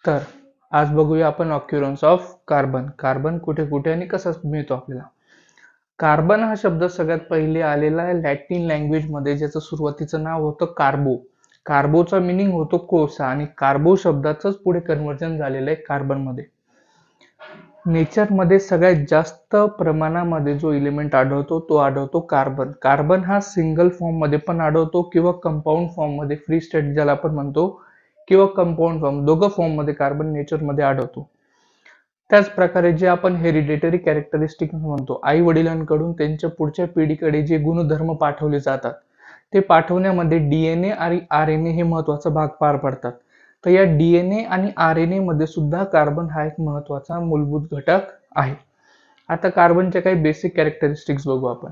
तर आज बघूया आपण ऑक्युरन्स ऑफ कार्बन. कार्बन कुठे कुठे आणि कसा मिळतो आपल्याला. कार्बन हा शब्द सगळ्यात पहिले आलेला आहे लॅटिन लँग्वेज मध्ये, ज्याचं सुरुवातीचं नाव होतं कार्बो. कार्बोचा मिनिंग होतो कोळसा आणि कार्बो शब्दाचंच पुढे कन्व्हर्जन झालेलं आहे कार्बन मध्ये. नेचरमध्ये सगळ्यात जास्त प्रमाणामध्ये जो इलेमेंट आढळतो तो आढळतो कार्बन. कार्बन हा सिंगल फॉर्म मध्ये पण आढळतो किंवा कंपाऊंड फॉर्म मध्ये, फ्री स्टेट ज्याला आपण म्हणतो, किंवा कंपाऊंड फॉर्म, दोघं फॉर्म मध्ये कार्बन नेचरमध्ये आढळतो. त्याच प्रकारे जे आपण हेरिडिटरी कॅरेक्टरिस्टिक म्हणतो, आई वडिलांकडून त्यांच्या पुढच्या पिढीकडे जे गुणधर्म पाठवले जातात, ते पाठवण्यामध्ये डीएनए आणि आरएनए हे महत्वाचा भाग पार पडतात. तर या डीएनए आणि आरएनए मध्ये सुद्धा कार्बन हा एक महत्वाचा मूलभूत घटक आहे. आता कार्बनच्या काही बेसिक कॅरेक्टरिस्टिक्स बघू आपण.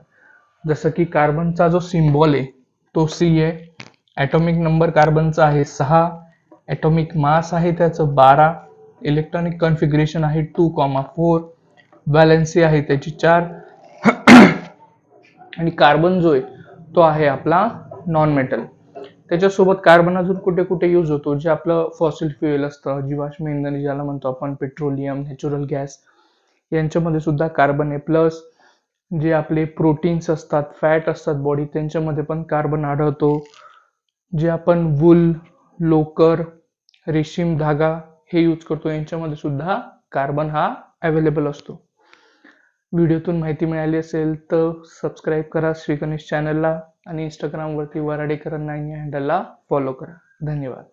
जसं की कार्बनचा जो सिम्बॉल आहे तो सी आहे, ॲटॉमिक नंबर कार्बनचा आहे 6, ॲटॉमिक मास आहे त्याचं 12, इलेक्ट्रॉनिक कॉन्फिगरेशन आहे 2,4, व्हॅलेन्सी आहे त्याची 4 आणि कार्बन जो आहे तो आहे आपला नॉन मेटल. त्याच्यासोबत कार्बन अजून कुठे कुठे यूज होतो, जे आपलं फॉसिल फ्युएल असतं, जीवाश्म इंधन ज्याला म्हणतो आपण, पेट्रोलियम, नॅचरल गॅस, यांच्यामध्ये सुद्धा कार्बन आहे. प्लस जे आपले प्रोटीन्स असतात, फॅट असतात बॉडी, त्यांच्यामध्ये पण कार्बन आढळतो. जे आपण वूल, लोकर, रेशीम धागा हे यूज करतो, यांच्यामध्ये सुद्धा कार्बन हा अवेलेबल असतो. व्हिडिओतून माहिती मिळाली असेल तर सबस्क्राईब करा श्री गणेश चॅनलला आणि इंस्टाग्रामवरती वराडेकर 9 या हँडलला फॉलो करा. धन्यवाद.